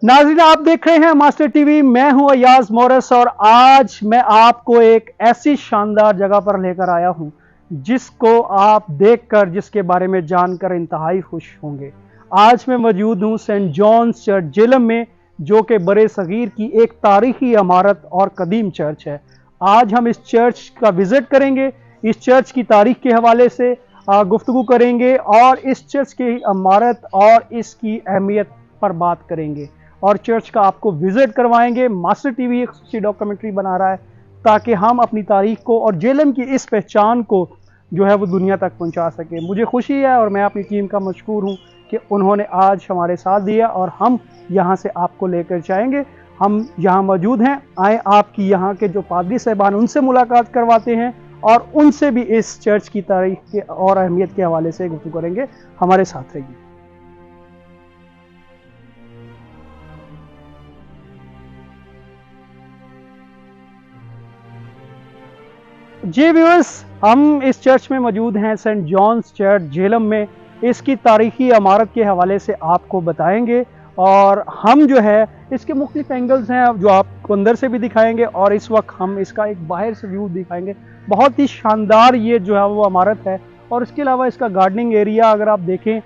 नाज़रीन, आप देख रहे हैं मास्टर टीवी। मैं हूं अयाज मोरस और आज मैं आपको एक ऐसी शानदार जगह पर लेकर आया हूं जिसको आप देखकर, जिसके बारे में जानकर इंतहाई खुश होंगे। आज मैं मौजूद हूं सेंट जॉन्स चर्च जेलम में, जो कि बड़े सगीर की एक तारीखी इमारत और कदीम चर्च है। आज हम इस चर्च का विजिट करेंगे, इस चर्च की तारीख के हवाले से गुफ्तगू करेंगे और इस चर्च की इमारत और इसकी अहमियत पर बात करेंगे और चर्च का आपको विजिट करवाएंगे। मास्टर टीवी एक अच्छी डॉक्यूमेंट्री बना रहा है ताकि हम अपनी तारीख को और जेलम की इस पहचान को जो है वो दुनिया तक पहुंचा सके। मुझे खुशी है और मैं अपनी टीम का मशकूर हूं कि उन्होंने आज हमारे साथ दिया और हम यहां से आपको लेकर जाएंगे। हम यहां मौजूद हैं, आए आपकी यहां के जो पादरी साहबान उनसे मुलाकात करवाते हैं और उनसे भी इस चर्च की तारीख के और अहमियत के हवाले से गुफ्तगू करेंगे। हमारे साथ रहिए। जी व्यूअर्स, हम इस चर्च में मौजूद हैं, सेंट जॉन्स चर्च जेलम में। इसकी तारीखी इमारत के हवाले से आपको बताएंगे और हम जो है इसके मुख्तलिफ एंगल्स हैं जो आपको अंदर से भी दिखाएंगे और इस वक्त हम इसका एक बाहर से व्यू दिखाएंगे। बहुत ही शानदार ये जो है वो इमारत है और इसके अलावा इसका गार्डनिंग एरिया अगर आप देखें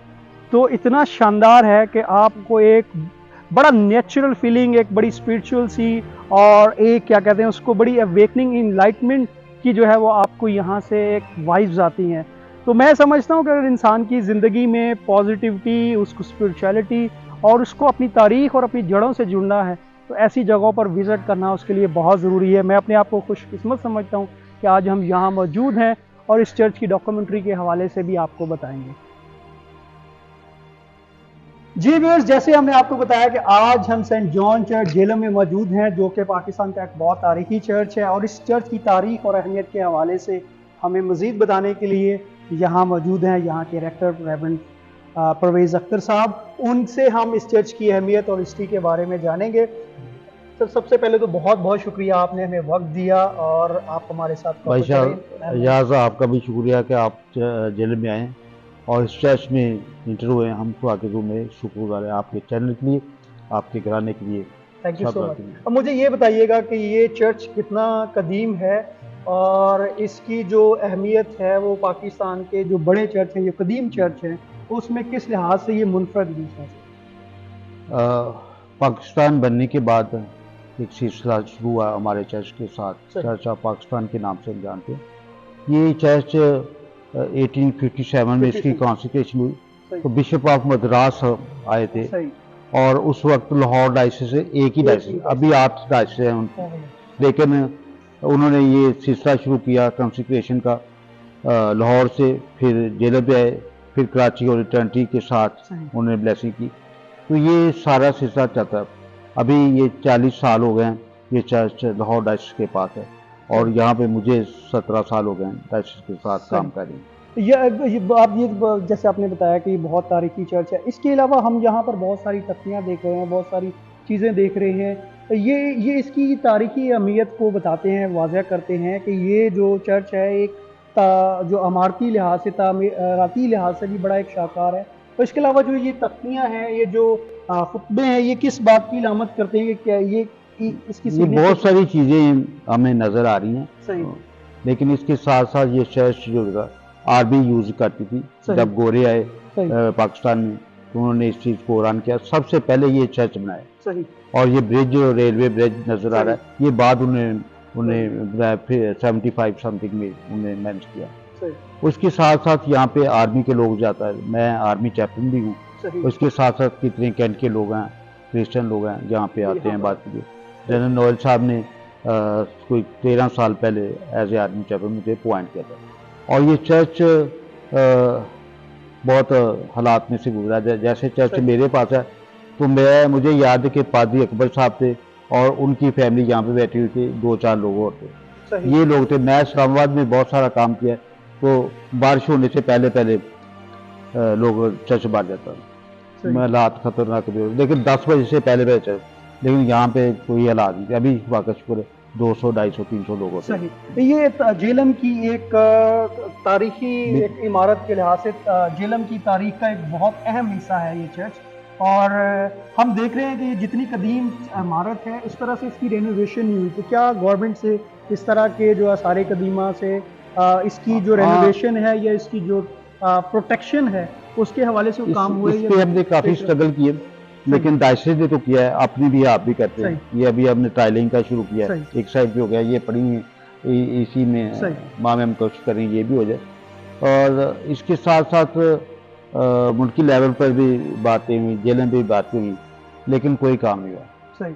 तो इतना शानदार है कि आपको एक बड़ा नेचुरल फीलिंग, एक बड़ी स्पिरिचुअल सी और एक क्या कहते हैं उसको, बड़ी अवेकनिंग इनलाइटमेंट की जो है वो आपको यहाँ से एक वाइब्स आती हैं। तो मैं समझता हूँ कि अगर इंसान की ज़िंदगी में पॉजिटिविटी, उसको स्पिरिचुअलिटी और उसको अपनी तारीख और अपनी जड़ों से जुड़ना है तो ऐसी जगहों पर विज़िट करना उसके लिए बहुत ज़रूरी है। मैं अपने आप को खुशकिस्मत समझता हूँ कि आज हम यहाँ मौजूद हैं और इस चर्च की डॉक्यूमेंट्री के हवाले से भी आपको बताएंगे। जी व्यूअर्स, जैसे हमने आपको बताया कि आज हम सेंट जॉन चर्च जेलम में मौजूद हैं, जो कि पाकिस्तान का एक बहुत तारीखी चर्च है और इस चर्च की तारीख और अहमियत के हवाले से हमें मज़ीद बताने के लिए यहाँ मौजूद हैं यहाँ के रेक्टर रेवरेंड परवेज़ अख्तर साहब। उनसे हम इस चर्च की अहमियत और हिस्ट्री के बारे में जानेंगे। सर, सबसे पहले तो बहुत बहुत शुक्रिया, आपने हमें वक्त दिया और आप हमारे साथ भाई साहब याज़, आपका भी शुक्रिया कि आप जेल में आए और इस चर्च में इंटर हुए। हम खुदा के रूम में शुक्रगुजार है आपके चैनल के लिए, आपके घराने के लिए। Thank you so much. अब मुझे ये बताइएगा कि ये चर्च कितना कदीम है और इसकी जो अहमियत है वो पाकिस्तान के जो बड़े चर्च हैं, ये कदीम चर्च हैं, उसमें किस लिहाज से ये मुनफरद है? पाकिस्तान बनने के बाद एक सिलसिला शुरू हुआ हमारे चर्च के साथ, चर्च ऑफ पाकिस्तान के नाम से हम जानते हैं। ये चर्च 1857 में इसकी कॉन्स्टिट्यूशन हुई तो बिशप ऑफ मद्रास आए थे और उस वक्त लाहौर डायसिस से एक ही डायसिस, अभी 8 डायसिस हैं उनकी, लेकिन उन्होंने ये सिलसिला शुरू किया कॉन्स्टिट्यूशन का लाहौर से, फिर जेलम पे आए, फिर कराची और इटर्निटी के साथ उन्होंने ब्लेसिंग की। तो ये सारा सिलसिला चलता है। अभी ये 40 साल हो गए हैं ये चर्च लाहौर डायसिस के पास है और यहाँ पे मुझे 17 साल हो गए हैं डायसिस के साथ काम कर रही हैं। ये जैसे आपने बताया कि ये बहुत तारीखी चर्च है, इसके अलावा हम यहाँ पर बहुत सारी तख्तियाँ देख रहे हैं, बहुत सारी चीज़ें देख रहे हैं। ये इसकी तारीखी अहमियत को बताते हैं, वाज़ह करते हैं कि ये जो चर्च है एक जो इमारती लिहाज से, तामीराती लिहाज से भी बड़ा एक शाहकार है। तो इसके अलावा जो ये तख्तियाँ हैं, ये जो खुतबे हैं, ये किस बात की इलामत करते हैं कि क्या ये बहुत सारी चीज़ें हमें नज़र आ रही हैं। सही। लेकिन इसके साथ साथ ये चर्च जो था आरबी यूज़ करती थी। जब गोरे आए पाकिस्तान में तो उन्होंने इस चीज़ को ऐलान किया, सबसे पहले ये चर्च बनाया। सही। और ये ब्रिज, रेलवे ब्रिज नज़र आ रहा है, ये बाद उन्हें 75 समथिंग में उन्हें मैनेज किया। उसके साथ साथ यहाँ पे आर्मी के लोग जाता है, मैं आर्मी चैप्टन भी हूँ। उसके साथ साथ कितने कैंट के लोग हैं, क्रिश्चियन लोग हैं, यहाँ पे आते हैं बात के लिए। जनरल नोएल साहब ने कोई 13 साल पहले एज ए आर्मी चैप्टन मुझे अपॉइंट किया था। और ये चर्च बहुत हालात में से गुजरा। जैसे चर्च मेरे पास है तो मुझे याद है कि पादरी अकबर साहब थे और उनकी फैमिली यहाँ पे बैठी हुई थी, 2-4 लोग और थे। ये लोग थे। मैं इस्लामाबाद में बहुत सारा काम किया तो बारिश होने से पहले पहले लोग चर्च बाहर जाता था। मैं हालात खतरनाक थे, लेकिन 10 बजे से पहले पहले चर्च, लेकिन यहाँ पे कोई हालात नहीं थे। अभी वाकई शुक्र 200, 250, 300 लोग होते हैं। ये जेलम की एक तारीखी एक इमारत के लिहाज से जेलम की तारीख का एक बहुत अहम हिस्सा है ये चर्च। और हम देख रहे हैं कि जितनी कदीम इमारत है इस तरह से इसकी रेनोवेशन नहीं हुई, तो क्या गवर्नमेंट से इस तरह के जो आसार कदीमा से इसकी जो रेनोवेशन है या इसकी जो प्रोटेक्शन है उसके हवाले से काम हुए? इस पे हमने काफ़ी स्ट्रगल किए, लेकिन दाइशे ने तो किया है, अपनी भी आप भी करते हैं। ये अभी हमने टाइलिंग का शुरू किया है, एक साइड पे हो गया, ये पड़ी है इसी में माँ में हम कोशिश करें ये भी हो जाए। और इसके साथ साथ मुल्की लेवल पर भी बातें हुई, जेल में भी बातें हुई, लेकिन कोई काम नहीं हुआ।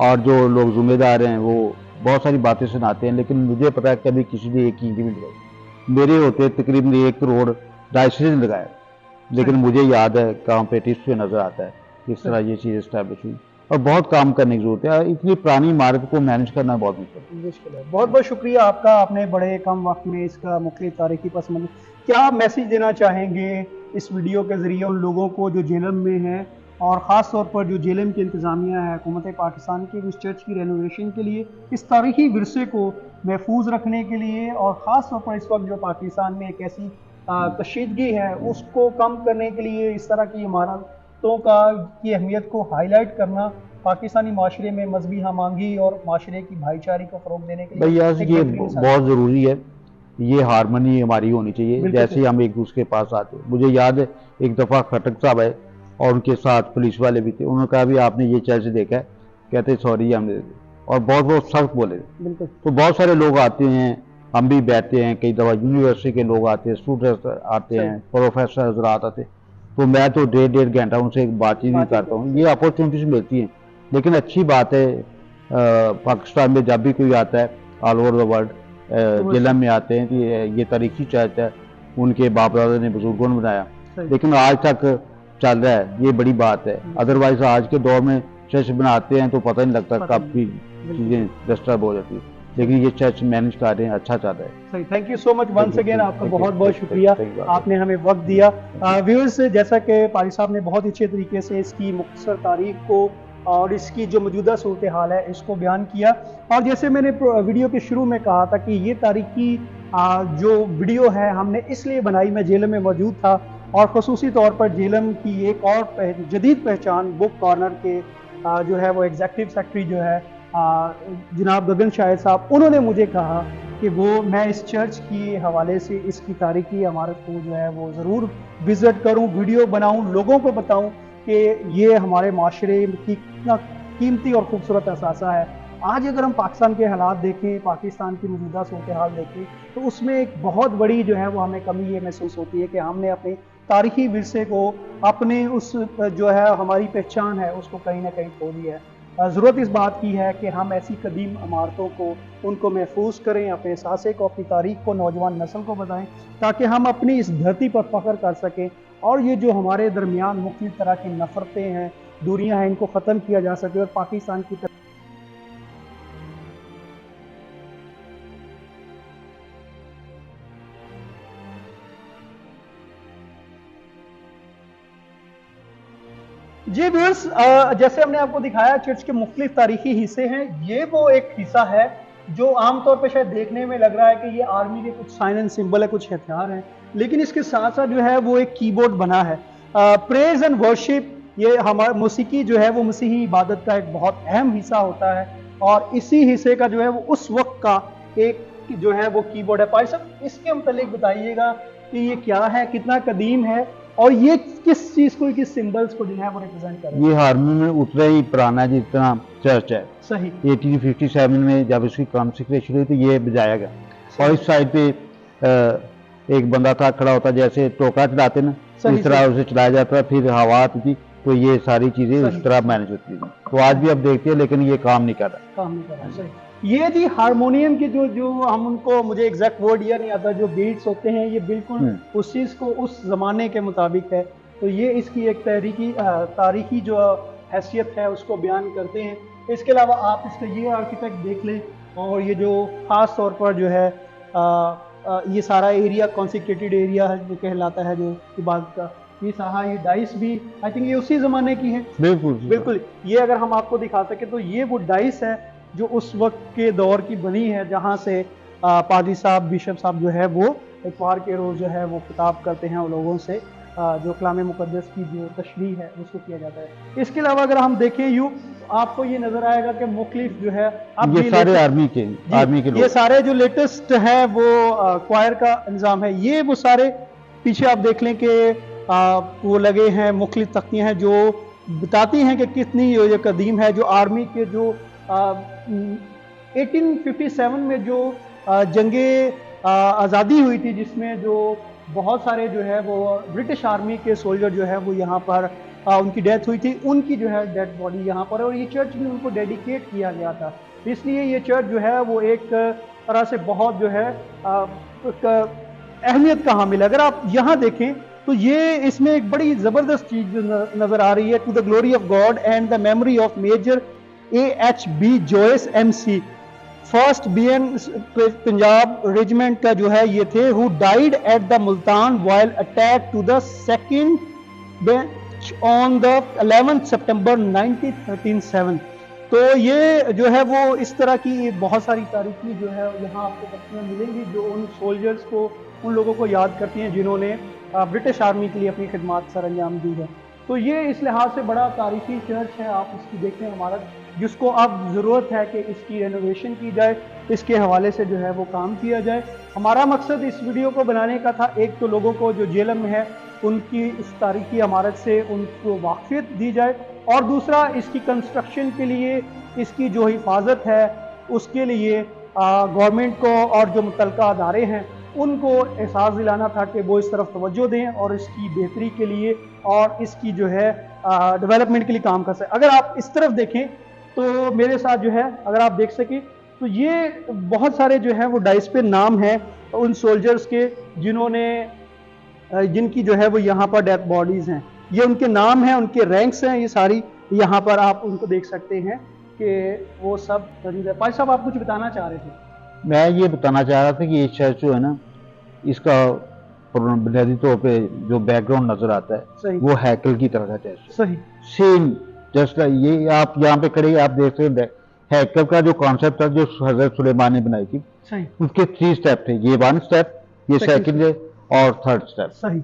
और जो लोग जिम्मेदार हैं वो बहुत सारी बातें सुनाते हैं, लेकिन मुझे पता है कभी किसी ने एक ईंट भी लगाई। मेरे होते तकरीबन 1 करोड़ दाइशे ने लगाया, लेकिन मुझे याद है काम पे टिप्स पे नजर आता है किस तरह ये चीज़ इस्टेब्लिश हुई। और बहुत काम करने की जरूरत है, इतनी पुरानी इमारत को मैनेज करना बहुत मुश्किल है। बहुत बहुत शुक्रिया आपका, आपने बड़े कम वक्त में इसका मुख्तलिफ तारीखी पस मंजर। क्या मैसेज देना चाहेंगे इस वीडियो के ज़रिए उन लोगों को जो जेलम में हैं, और ख़ास तौर पर जो जेलम की इंतज़ामिया है हुकूमत पाकिस्तान की इस चर्च की रेनोवेशन के लिए, इस तारीखी विरसे को महफूज रखने के लिए, और ख़ास तौर पर इस वक्त जो पाकिस्तान में एक ऐसी कशीदगी है उसको कम करने के लिए इस तरह की इमारतों की अहमियत को हाईलाइट करना पाकिस्तानी माशरे में मजहबी हमांगी और माशरे की भाईचारे को फ़रोग देने के लिए भैया ये बहुत ज़रूरी है। ये हारमोनी हमारी होनी चाहिए, जैसे हम एक दूसरे के पास आते हैं। मुझे याद है एक दफ़ा खटक साहब है और उनके साथ पुलिस वाले भी थे, उन्होंने कहा भी आपने ये चर्च देखा है? कहते सॉरी हमने, और बहुत बहुत सख्त बोले। तो बहुत सारे लोग आते हैं, हम भी बैठते हैं, कई दफ़ा यूनिवर्सिटी के लोग आते हैं, स्टूडेंट्स आते हैं, प्रोफेसर हजरात आते हैं, तो मैं तो 1.5 घंटा उनसे बातचीत भी करता हूँ। ये अपॉर्चुनिटीज मिलती हैं, लेकिन अच्छी बात है पाकिस्तान में जब भी कोई आता है all over the world Jhelum में आते हैं कि ये तारीखी चर्च है, उनके बाप दादा ने बुजुर्गों ने बनाया, लेकिन आज तक चल रहा है, ये बड़ी बात है। अदरवाइज आज के दौर में चर्च बनाते हैं तो पता नहीं लगता कब भी चीज़ें डिस्टर्ब हो जाती है, लेकिन ये चर्च मैनेज कर रहे हैं, अच्छा चल रहा है। सही, thank you so much once again, आपका बहुत बहुत शुक्रिया, आपने हमें वक्त दिया। व्यूअर्स, जैसा कि पारी साहब ने बहुत अच्छे तरीके से इसकी मुख्तसर तारीख को और इसकी जो मौजूदा सूरत हाल है इसको बयान किया, और जैसे मैंने वीडियो के शुरू में कहा था कि ये तारीखी जो वीडियो है हमने इसलिए बनाई, मैं जेलम में मौजूद था और ख़ुसूसी तौर पर जेलम की एक और जदीद पहचान बुक कॉर्नर के जो है वो एग्जीक्यूटिव सेक्रेटरी जो है जनाब गगन शाहिद साहब, उन्होंने मुझे कहा कि वो मैं इस चर्च की हवाले से इसकी तारीखी इमारत को जो है वो ज़रूर विज़िट करूं, वीडियो बनाऊं, लोगों को बताऊं कि ये हमारे माशरे की कितना कीमती और खूबसूरत असासा है। आज अगर हम पाकिस्तान के हालात देखें, पाकिस्तान की मौजूदा सूरत हाल देखें, तो उसमें एक बहुत बड़ी जो है वो हमें कमी ये महसूस होती है कि हमने अपने तारीखी विरसे को, अपने उस जो है हमारी पहचान है उसको कहीं ना कहीं खो दिया है। ज़रूरत इस बात की है कि हम ऐसी कदीम इमारतों को उनको महफूज करें, अपने सासे को, अपनी तारीख को नौजवान नस्ल को बताएं, ताकि हम अपनी इस धरती पर फ़ख्र कर सकें, और ये जो हमारे दरमियान मुख्तलिफ तरह की नफ़रतें हैं, दूरियां हैं, इनको ख़त्म किया जा सके और पाकिस्तान की तरफ जी व्यूअर्स, जैसे हमने आपको दिखाया चर्च के मुख्तलिफ तारीखी हिस्से हैं। ये वो एक हिस्सा है जो आमतौर पर शायद देखने में लग रहा है कि ये आर्मी के कुछ साइन एंड सिंबल है, कुछ हथियार हैं, लेकिन इसके साथ साथ जो है वो एक कीबोर्ड बना है। प्रेज एंड वर्शिप, ये हमारा मौसीकी जो है वो मसीही इबादत का एक बहुत अहम हिस्सा होता है, और इसी हिस्से का जो है वो उस वक्त का एक जो है वो कीबोर्ड है। भाई साहब, इसके मुतालिक बताइएगा कि ये क्या है, कितना कदीम है, और ये किस चीज को, किस सिंबल्स को जो है वो रिप्रेजेंट कर रहा है? ये हारमोनी में उतना ही पुराना जितना चर्च है। सही। 1857 में जब इसकी कॉन्सेक्रेशन हुई तो ये बजाया गया, और इस साइड पे एक बंदा था खड़ा होता, जैसे टोकरा चलाते ना, इस तरह उसे चलाया जाता, फिर हवा आती थी, तो ये सारी चीजें इस तरह मैनेज होती थी। तो आज भी अब देखते हैं, लेकिन ये काम नहीं कर रहा। सही। ये जी हारमोनियम के जो हम उनको, मुझे एग्जैक्ट वर्ड याद नहीं आता, जो बीट्स होते हैं ये बिल्कुल उस चीज़ को उस ज़माने के मुताबिक है, तो ये इसकी एक तारीखी जो हैसियत है उसको बयान करते हैं। इसके अलावा आप इसका ये आर्किटेक्ट देख लें, और ये जो ख़ास तौर पर जो है ये सारा एरिया कॉन्सेक्रेटेड एरिया है जो कहलाता है जो इबादत का, ये सारा ये डाइस भी आई थिंक ये उसी ज़माने की है। बिल्कुल। ये अगर हम आपको दिखा सके तो ये वो डाइस है जो उस वक्त के दौर की बनी है, जहाँ से पादरी साहब, बिशप साहब जो है वो इतवार के रोज़ जो है वो खिताब करते हैं लोगों से। जो कलाम मुक़द्दस की जो तशरीह है उसको किया जाता है। इसके अलावा अगर हम देखें यूँ आपको ये नज़र आएगा कि मुख्तलिफ जो है अब ये सारे आर्मी के लोग, ये सारे जो लेटेस्ट है वो क्वायर का इंतज़ाम है। ये वो सारे पीछे आप देख लें कि वो लगे हैं मुख्तलिफ तख्तियाँ हैं जो बताती हैं कि कितनी ये कदीम है। जो आर्मी के जो 1857 में जो जंगे आज़ादी हुई थी जिसमें जो बहुत सारे जो है वो ब्रिटिश आर्मी के सोल्जर जो है वो यहाँ पर उनकी डेथ हुई थी, उनकी जो है डेड बॉडी यहाँ पर, और ये चर्च भी उनको डेडिकेट किया गया था। इसलिए ये चर्च जो है वो एक तरह से बहुत जो है अहमियत का हामिल है। अगर आप यहाँ देखें तो ये इसमें एक बड़ी ज़बरदस्त चीज़ नज़र आ रही है, to the glory of God and the memory of major AHB Joyce MC, first BN Punjab regiment का जो है ये थे, who died at the Multan while attack to the second bench on the 11 September 1937। तो ये जो है वो इस तरह की बहुत सारी तारीखी जो है यहाँ आपको तस्वीरें मिलेंगी जो उन सोल्जर्स को, उन लोगों को याद करती हैं जिन्होंने ब्रिटिश आर्मी के लिए अपनी खिदमत सर अंजाम दी है। तो ये इस लिहाज से बड़ा तारीखी चर्च है, आप इसकी देखें इमारत, जिसको अब ज़रूरत है कि इसकी रेनोवेशन की जाए, इसके हवाले से जो है वो काम किया जाए। हमारा मकसद इस वीडियो को बनाने का था, एक तो लोगों को जो जेलम में है उनकी इस तारीखी इमारत से उनको वाक़फ़ियत दी जाए, और दूसरा इसकी कंस्ट्रक्शन के लिए, इसकी जो हिफाजत है उसके लिए गवर्नमेंट को और जो मुतल्लिका अदारे हैं उनको एहसास दिलाना था कि वो इस तरफ तवज्जो दें और इसकी बेहतरी के लिए और इसकी जो है डेवलपमेंट के लिए काम कर सकें। अगर आप इस तरफ देखें तो मेरे साथ जो है अगर आप देख सकें तो ये बहुत सारे जो है वो डाइस पे नाम हैं उन सोल्जर्स के जिन्होंने जिनकी जो है वो यहाँ पर डेथ बॉडीज़ हैं, ये उनके नाम हैं, उनके रैंक्स हैं, ये सारी यहाँ पर आप उनको देख सकते हैं कि वो सब। भाई साहब आप कुछ बताना चाह रहे थे? मैं ये बताना चाह रहा था कि ये चर्च जो है ना, इसका बुनियादी तौर पे जो बैकग्राउंड नजर आता है वो हैकल की तरह का चर्च सही सेम जस्ट ये आप यहाँ पे खड़े आप देख रहे हैं हैकल का जो कॉन्सेप्ट था जो हजरत सुलेमान ने बनाई थी, सही उसके 3 स्टेप थे, ये 1 स्टेप, ये सेकंड और 3rd स्टेप, सही।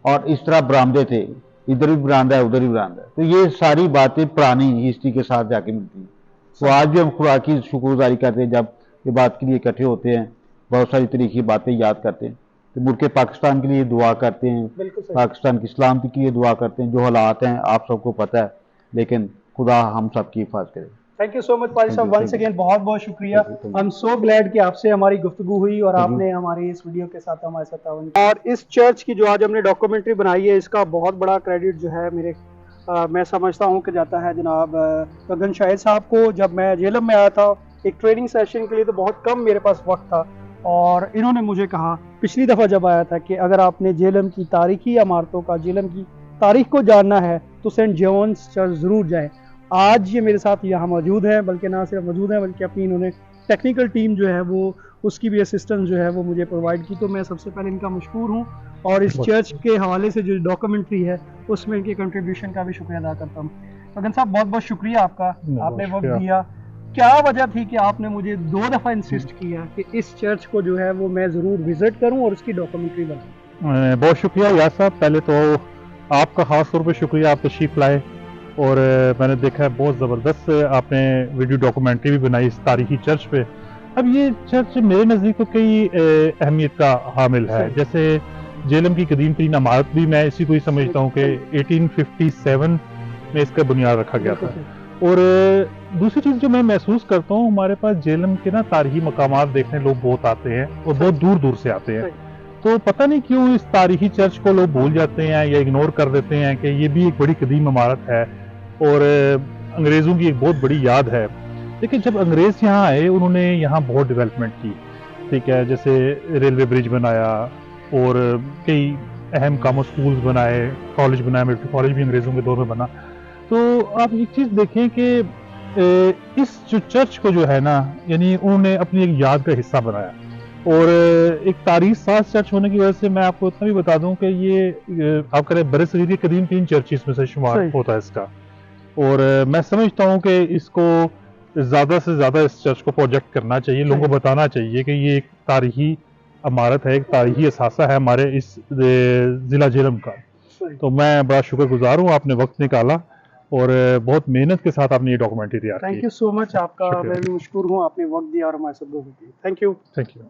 और इस तरह बरामदे थे, इधर भी बरामदा है उधर भी बरामदा है। तो ये सारी बातें पुरानी हिस्ट्री के साथ जाके मिलती हैं। तो आज भी हम खुदा की शुक्रगुजारी करते हैं, जब ये बात के लिए इकट्ठे होते हैं, बहुत सारी तरीके बातें याद करते हैं, तो मुल्क पाकिस्तान के लिए दुआ करते हैं, पाकिस्तान की इस्लाम के लिए दुआ करते हैं। जो हालात हैं आप सबको पता है, लेकिन खुदा हम सब की हिफाजत करे। थैंक यू सो मच पारी साहब, वंस अगेन बहुत बहुत शुक्रिया। आई एम सो ग्लैड कि आपसे हमारी गुफ्तगू हुई और आपने हमारी इस वीडियो के साथ हमारे साथ ताउन किया। और इस चर्च की जो आज हमने डॉक्यूमेंट्री बनाई है इसका बहुत बड़ा क्रेडिट जो है मेरे मैं समझता हूँ कि जाता है जनाब गगन शाहिद साहब को। जब मैं जेलम में आया था एक ट्रेनिंग सेशन के लिए तो बहुत कम मेरे पास वक्त था, और इन्होंने मुझे कहा पिछली दफ़ा जब आया था कि अगर आपने जेलम की तारीखी इमारतों का, जेलम की तारीख को जानना है तो सेंट जॉन्स चर्च ज़रूर जाएं। आज ये मेरे साथ यहाँ मौजूद हैं, बल्कि ना सिर्फ मौजूद हैं बल्कि अपनी इन्होंने टेक्निकल टीम जो है वो उसकी भी असिस्टेंस जो है वो मुझे प्रोवाइड की, तो मैं सबसे पहले इनका मशकूर हूँ। और इस चर्च के हवाले से जो डॉक्यूमेंट्री है उसमें इनके कंट्रीब्यूशन का भी शुक्रिया अदा करता हूँ। गगन साहब बहुत बहुत शुक्रिया आपका, आपने वक्त दिया। क्या वजह थी कि आपने मुझे 2 दफ़ा इंसिस्ट किया कि इस चर्च को जो है वो मैं ज़रूर विजिट करूं और उसकी डॉक्यूमेंट्री बनाऊं? बहुत शुक्रिया यार साहब, पहले तो आपका ख़ास तौर पे शुक्रिया, आप तशरीफ़ लाए और मैंने देखा है बहुत ज़बरदस्त आपने वीडियो डॉक्यूमेंट्री भी बनाई इस तारीखी चर्च पे। अब ये चर्च मेरे नज़दीक तो कई अहमियत का हामिल है, जैसे जेलम की कदीम तरीन इमारत भी मैं इसी को ही समझता हूँ कि 1857 में इसका बुनियाद रखा गया था। और दूसरी चीज़ जो मैं महसूस करता हूँ, हमारे पास जेलम के ना तारीखी मकामात देखने लोग बहुत आते हैं और बहुत दूर दूर से आते हैं, तो पता नहीं क्यों इस तारीखी चर्च को लोग भूल जाते हैं या इग्नोर कर देते हैं कि ये भी एक बड़ी कदीम इमारत है और अंग्रेज़ों की एक बहुत बड़ी याद है। लेकिन जब अंग्रेज़ यहाँ आए उन्होंने यहाँ बहुत डेवलपमेंट की, ठीक है, जैसे रेलवे ब्रिज बनाया और कई अहम कामों स्कूल्स बनाए, कॉलेज बनाया, मिलिट्री कॉलेज भी अंग्रेज़ों के दौर में बना। तो आप एक चीज़ देखें कि इस जो चर्च को जो है ना, यानी उन्होंने अपनी एक याद का हिस्सा बनाया, और एक तारीख साज चर्च होने की वजह से मैं आपको इतना भी बता दूं कि ये आप करें बरसगीर की कदीम 3 चर्चिस में से शुमार होता है इसका। और मैं समझता हूं कि इसको ज़्यादा से ज़्यादा इस चर्च को प्रोजेक्ट करना चाहिए, लोगों को बताना चाहिए कि ये एक तारीखी इमारत है, एक तारीखी असासा है हमारे इस ज़िला जेलम का। सही। तो मैं बड़ा शुक्रगुजार हूँ, आपने वक्त निकाला और बहुत मेहनत के साथ आपने ये डॉक्यूमेंट्री तैयार की। थैंक यू सो मच, आपका शुक्रिया। मैं भी मशकूर हूँ, आपने वक्त दिया और हमारे साथ गुफ्तगू की। Thank you. Thank you.